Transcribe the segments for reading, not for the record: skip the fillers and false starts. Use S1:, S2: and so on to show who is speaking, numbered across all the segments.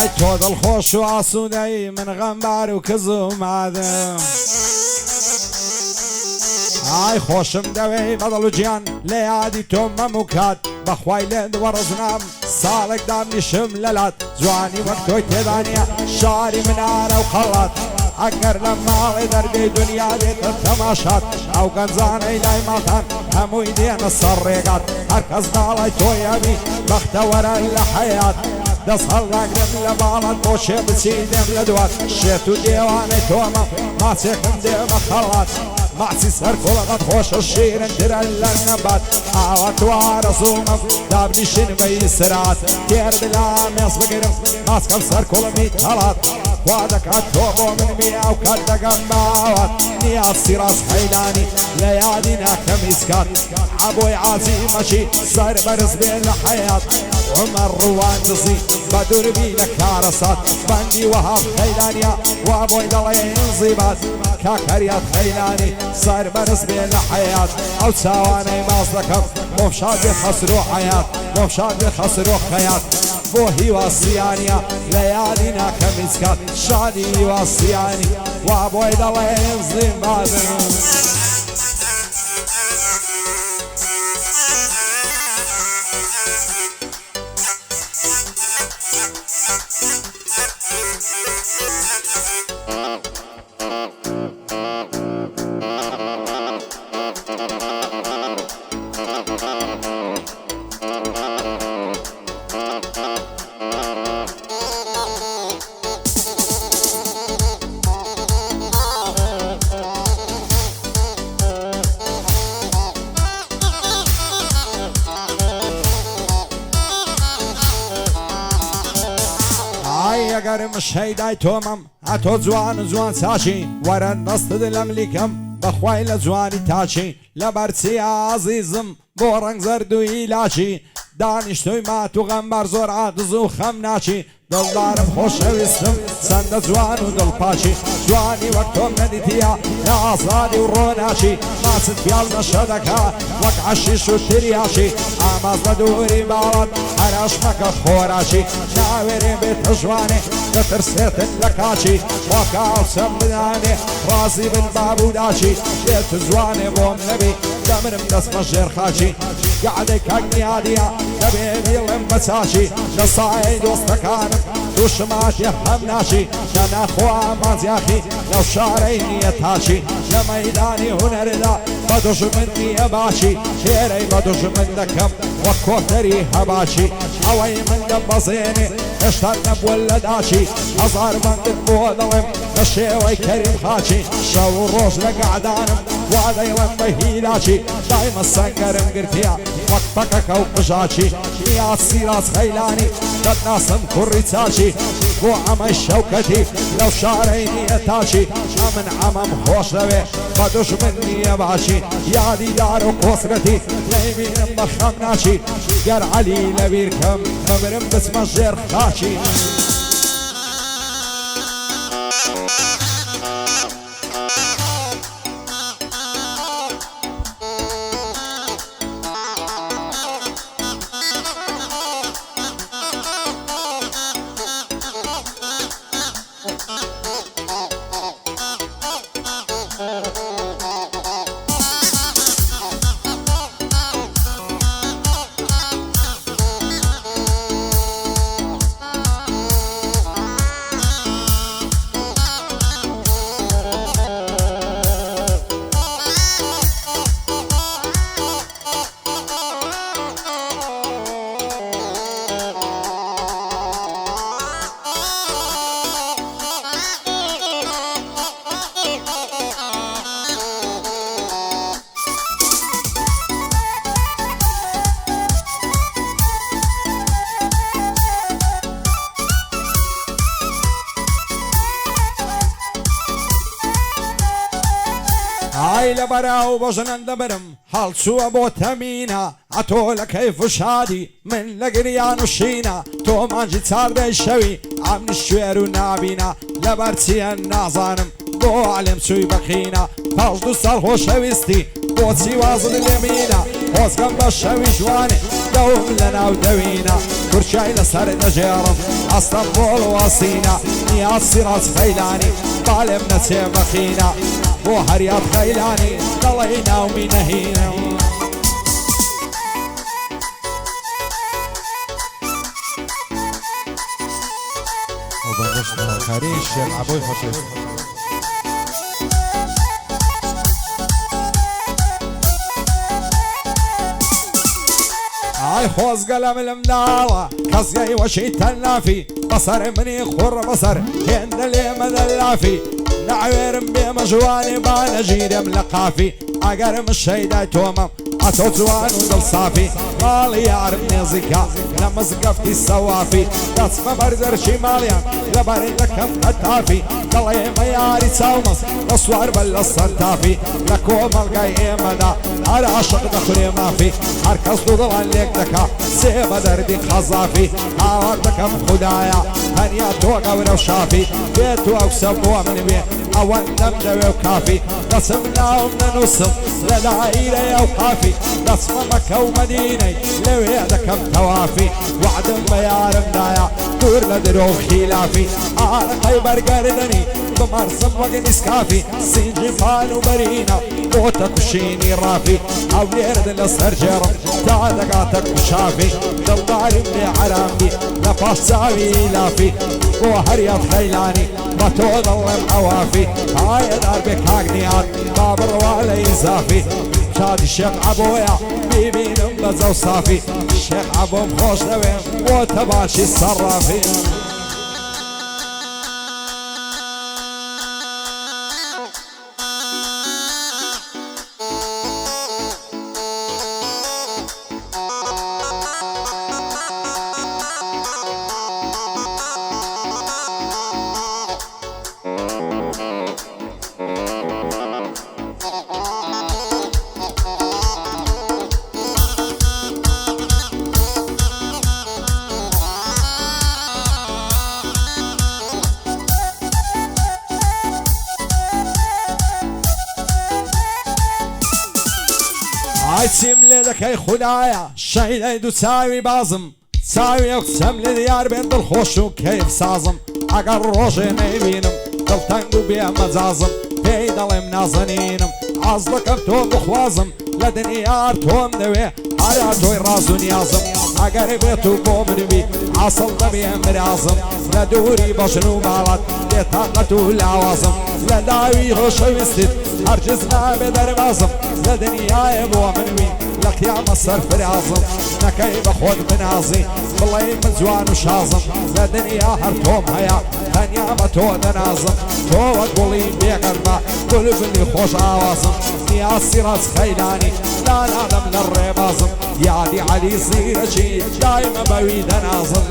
S1: ئای تۆ دڵخۆش و ئاسوودەی من غەمبار و کز و مادەم ئای خۆشم دەوێ بەدڵ و گیان لە یادی تۆ مەم و کات بەخوای لێ دووەڕزنام ساڵێک دامنیشم لەلات جوانی وەک تۆی تێدانە شاری منارە و خەڵات ئەگەر لە ماڵی دەرگەی دنیا دێتە تەماشات ئەو گەنجانەی لای ماڵان هەمووی دێنە سەر ڕێگات هەرکەس داڵای تۆیەبی بەختەوەرە لە حەیات دەست هەڵداگرم لە باڵات بۆ شێ بچی دێم لە دوات شێت و دێوانەی تۆمە ماچێکم دێمە خەڵات ماچی سەر کۆڵەکەت خۆشە شیرن درە لە نەبات ئاوا توارە زوڵمە دابنیشین بەی سرات تێر بلا مێز بگرم ماسکەم سەر کۆڵمی هەڵات وا دەکات تۆ بۆ من میاو کات دەگەم باوات نیاسی ڕاست حەیلانی لە یادی ناکەم هیچکات عبۆی عازیمەچی سەر بەرز بێ لە حەیات عمەر ڕوان دزی بە دووربی لە کارەسات بەندی وەهاب حەیلانیا وا بۆی دەڵێن زیبات کاکەریات حەیلانی سەر بەرز بێ لە حەیات ئەو چاوانەی ماز دەکەم بۆ شاد بێ خەسر و حەیات بۆ شاد بێ خەسر و حەیات بۆ هیواسیانە لە یادی ناکەم هیچکات شادی هیواسیانی وا بۆی دەڵێن زیباتن ئەگەرم شەیدای تۆمەم ئەتۆ جوان و جوان چاچی وەرە دەستت لەم لیکەم بەخوای لە جوانی تاچی لە بەرچی ئازیزم بۆ ڕەنگ زەردووی لاچی دانیشتوی مات و غەمبەر زۆر عادز و خەم ناچی دڵدارم خۆشەویستم چەندە جوان و دڵپاچی جوانی وەک تۆ نەدیتیە لە ئازادی و ڕۆناچی ماچت پیاڵ نەشە دەکا وەک عەشیش و تریاچی ئاماز بە دووری باڵات هەراش مەکە خۆراچی ناوێرێ بێتە جوانێ دەترسێتن لە کاچی وەکە ئەوچەم بدانێ ڕازی بن بابووداچی بێت جوانێ بۆم نەبی دەمرم دەستمە ژێر خاچی گعدەی کاکنیادیە دەبێ بیڵم بە چاچی لە سایەی دۆستەکانم دووشماتی هەم ناچی لە ناخوا مازیاخی لەو شارەی نییە تاچی لە مەیدانی هونەردا بە دوژمن نییە باشی تێرەی بە دوژمن دەکەم وەک کۆتەری هەباچی ئەوەی من دەبەزێنێ هێشتا نەبووە لە داچی هەزار بەندت بۆ دەڵێم بە شێوەی کەریم خاچی شەو و ڕۆژ لە گەعدانم وا دەیڵم بە هیلاچی دایمە سەنگەرم گرتیە وەک پەکەکە و قژاچی نیاسی ڕاست خەیلانی دەتناسم کوڕی چاچی بۆ ئەمەی شەوکەتی لەو شارەی نییە تاچی ئەمن ئەمەم خۆش دەوێ بە دوژمن نییە باشی یادی دار و کۆسرەتی نەیبینم بە خەم ناچی گەر عەلی لەبیرکەم بمرم بچمە ژێر خاچی ئای لە بەراو بۆ ژنەن دەبرم هەڵچووە بۆ تەمینە ئەتۆ لە کەیف و شادی من لە گریان و شینە تۆ مانجی چاردەی شەوی ئەمنی شوێر و نابینە لەبەر چیە نازانم بۆ عەلێم چووی بەقینە پاش دوو ساڵ خۆشەویستی بۆچی وازت لێمینە خۆزگەم بە شەوی جوانێ دوم لنا ودوينا كرشاي لسر دجيرم اسطنبول وصينا نياز سراج خيلاني طالبنا سيمخينا بو هريات خيلاني ضلينا ومنهينا
S2: وبنشنا خارج الشيخ عبوي خشيش
S1: هاي خوز قلم المنارة كسقي وشي تنافي بصر مني خور بصر هند لي مدلافي نعوير بمجواني بانجير ملقافي اقرم الشيدة تومم عطو زوان ودل صافي مالي يعرفني زكا لما زقفتي السوافي تصفى برزر شماليا لبارين لكم كتافي ضلي مياري تساومس مصوار بل الصنتافي لكوم القاي مدى على عشق دخلي ما في هركز ضلان ليك دكا سيبا دردي خزافي عوضك خدايا هنيا توقع ولو شافي بيتو او سبوه من بيه اول نمدوي وكافي قسمنا ومن نصم لدائرة اوقافي قسم مكة ومدينة لو يدكم توافي وعد بيارم دايا دور لدرو خلافي على خيبر قردني بمرسم وقن اسكافي سنجي فال وبرينا قوتك وشيني رافي او يرد لصر جرم تعدقاتك وشافي دلداري من عرامي لفاش ساوي لافي وهريات خيلاني بطول الله معوافي هاي دار بك هاقنيات باب الروالي زافي شادي الشيخ عبويا بيبين بزو صافي الشيخ عبو مخوش دوين وتباشي الصرافي هاي تسيم لك هاي خدايا الشاي يدو تساوي بازم تساوي يقسم لديار بين الخوش وكيف سازم عقر روشي نيبينم دل تنقو بيه مزازم في دلم نازنينم عزلك بتوم بخوازم لدنيار توم دوي على توي رازو نيازم عقر بيتو بومن بي عصل نبيه مرازم لدوري بشنو مالات يتاقتو العوازم لداوي خوشي وستد هرجزنا بدر بازم لدنيا ابو منوي لك يا مصر فرازم نكاي بخود بنازي بالله من زوان وشازم لدنيا هرتوم هيا ثانيا بتو دنازم تو قولي بيقربا قلب اللي خوش عوازم يا سراج خيلاني لا نعلم للربازم يا دي علي زيرجي دايما بوي دنازم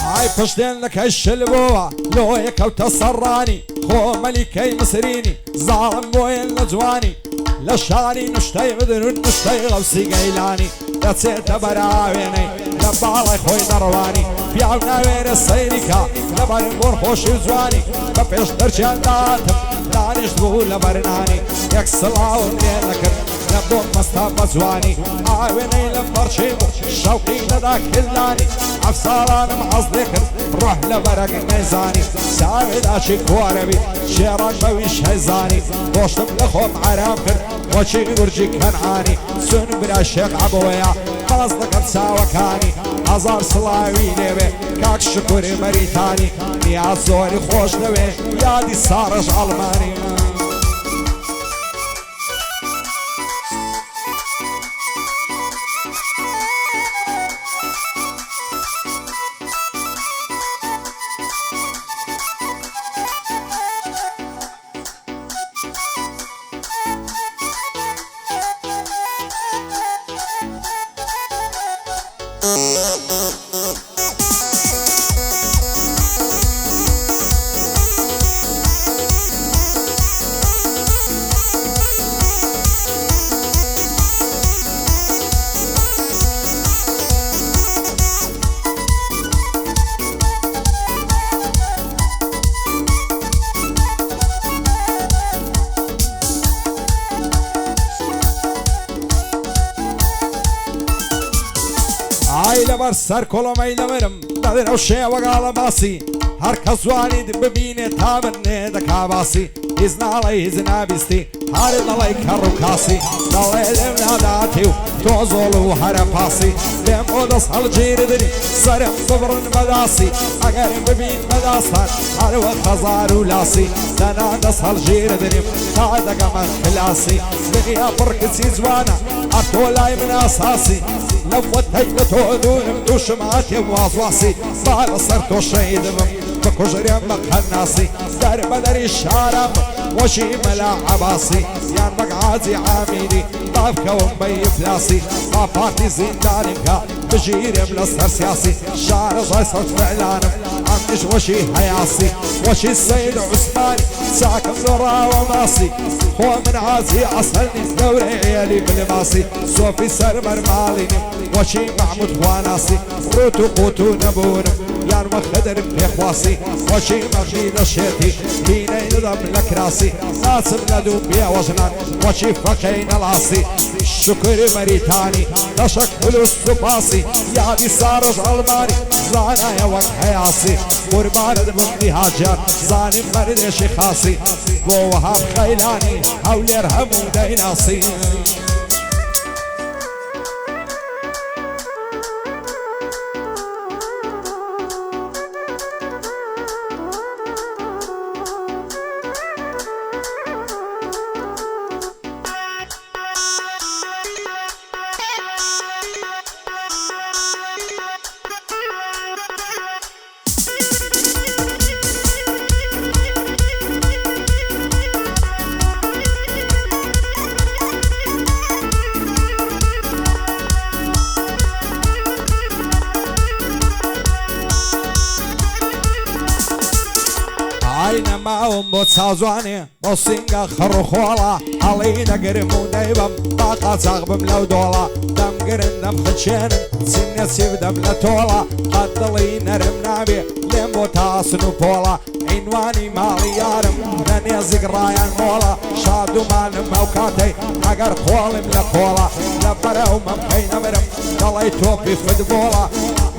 S1: هاي پشتين لك الشلبوة لو يكوت الصراني خو ملكي مسريني ظالم بوين لجواني لشاني نشتي بدر نشتي غوسي قيلاني يتسيت براويني لبالي خوي نرواني بيعونا وين السيريكا لبالي بور خوش وزواني بفيش درشان داتم دانش بقول لبرناني يكسلاون ليلكر نبوك مستاب زواني عاوني لمبرشيمو شوقي لداك اللاني عفصالان محظ ذكر روح لبرق الميزاني ساعد اشي كواربي شيران بويش هزاني بوشتم لخوم عرامكر وشي برجي كنعاني سن بلا الشيخ عبويا قصدك بساوكاني هزار صلاوي نبي كاك شكوري مريتاني يا زوري خوش نبي يا دي سارج علماني هاي لبر سر کلمی لبرم دادر او شیوگال باسی هر کس وانی ببینه تامرنه دکاواسی İznalay izna bisti Harinalay karukasi Dalaylim nadatiw Tozolu harapasi Lem odas halciridini Sarım sıbrın medasi Agarim bebin medaslar Harva khazaru lasi Danadas halciridini Taada gaman khilasi Biniya بركسي زوانا Artolayim nasasi لوت هيلا تودونم دوشماتي وواصواسي بال صرتو شيدمم بكجريم مقناصي دار بدر الشارم وشي ملا عباصي يان مقعازي عاميني طافكا ومبي فلاسي طافاتي زندانكا بجيرم لصر سياسي شعر صيصت فعلانم عمش وشي هياسي وشي السيد عثماني ساكن ذرا وماسي هو من عازي عصلني دوري عيالي بالماسي صوفي سرمر ماليني وشي محمود خواناسي روتو قوتو نبونم يان مخدر بإخواسي وشي مغني نشيتي هيني نظم لكراسي ناسم لدو بيا وزنان وشي فقين العاصي شكر مريتاني نشك فلوس سباسي يا دي سارج الماني زانا يا وقت حياسي قربان بمدي هاجر زاني مرد شخاصي ووهاب خيلاني حول يرهمو ديناصي معهم بوتسازواني بوسينغا خروخولا علينا قرمو دايبم باقا تغبم لو دولا دم قرن دم خدشين سنة سيف دم لتولا قدلي نرم نابي لمبو تاسنو بولا عنواني مالي يارم ننيزق رايان مولا شادو مالم موكاتي اگر خولم لخولا لبرو ممكي نمرم دلي توبي فدبولا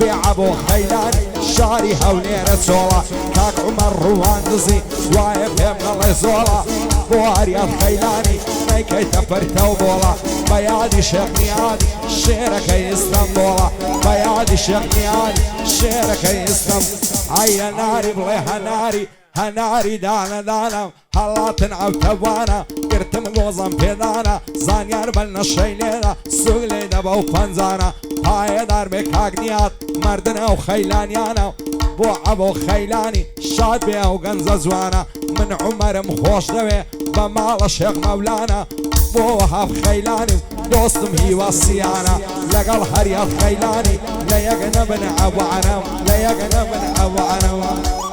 S1: بيعبو خيلاني شاري هولي رسولا كاك عمر رواندزي وايب هم الله زولا بواريات خيلاني ميكي تفرتو بولا بيادي شيخني عادي شيرك اسطنبولا بيادي شيخني عادي شيرك اسطنبولا هيا ناري بليها ناري هناري دانا دانا هلا تنعب تبانا قرتم غوزم بيدانا زانيار بلنا شيلينا سوغلي دبو فنزانا هاي دار بكاقنيات مردنا وخيلانيانا بو عبو خيلاني شاد بيا وغنزة زوانا من عمر مخوش دوي بمال الشيخ مولانا بو وهاب خيلاني دوستم هي وصيانا لقل هريات خيلاني لا يقنبن عبو عنام لا يقنبن عبو عنام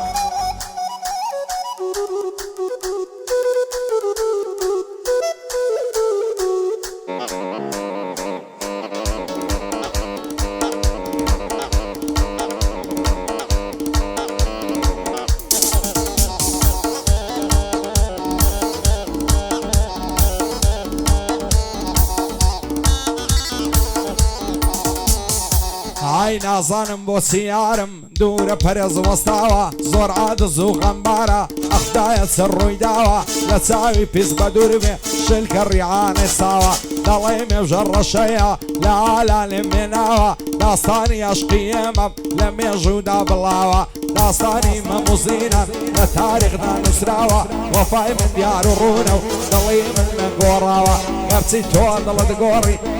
S1: هاي نازانم بو سيارم دور پرز وستاوا زور عاد زو غمبارا اخدايا سروي داوا لتساوي بيس بدورمي شلك الريعان ساوا دليم وجر شيا لا لا لمناوا داستاني اشقيمم لم يجودا بلاوا داستاني مموزينا لتاريخنا نسراوا وفاي من ديار رونو دليم من قوراوا قرتي تو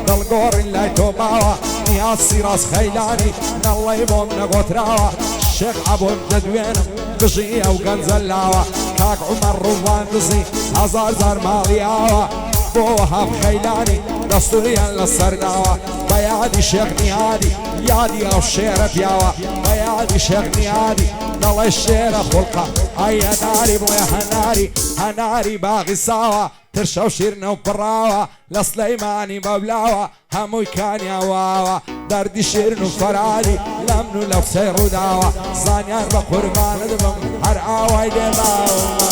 S1: دل قوري لا توماوا نياسي راس خيلاني الله يبوم نقوتراوا الشيخ عبو الجدوينم بجيه وقنزلاوا كاك عمر رواندزي هزار زار مالياوا بو وهاب خيلاني دستوريا للسرداوا بيادي شيخ نيادي يادي او الشيرة بياوا بيادي شيخ نيادي دل الشيرة خلقة هيا ناري بويا هناري باغي ساوا ترشو شيرنا وبراوا لسليماني مبلاوا هموي كان يا واوا دردي شيرنو فرالي لمنو لو سيرو داوا زانيان بقربان دبم هر آواي دماوا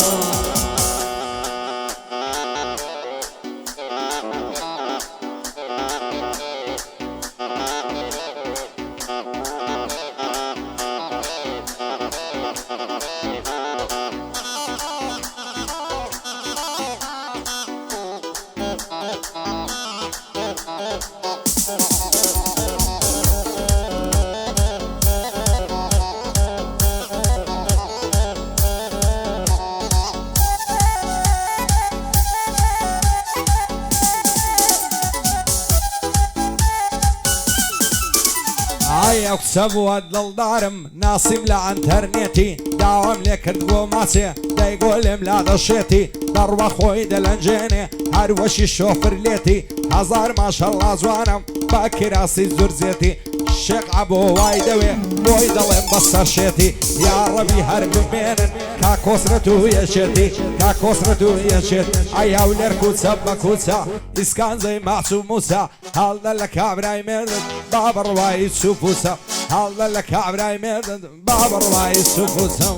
S1: ئەو قسە بووە دڵدارم ناسیم لە ئەنتەرنێتی داوام لێ کرد بۆ ماچێ دەیگۆ لێم لا دەشێتی دەڕوە خۆی دەلەنجێنێ هەروەشی شۆفر لێتی هەزار ماشەڵڵا جوانم با کراسی زورزێتی شێق عەبۆ وای دەوێ بۆی دەڵێم بەسەر شێتی یا ڕەبی هەر بمێنن کا کۆسرەت و یەشێتی کا کۆسرەت و یەشێت ئەی هەولێر کوچە بە کوچە ئیسکانزەی ماچ و موسە هەڵدە لە کابرای مێردن با بڕوایی سوپوسە هەڵدە لە کابرای مێردن با بڕوایی سوپوسە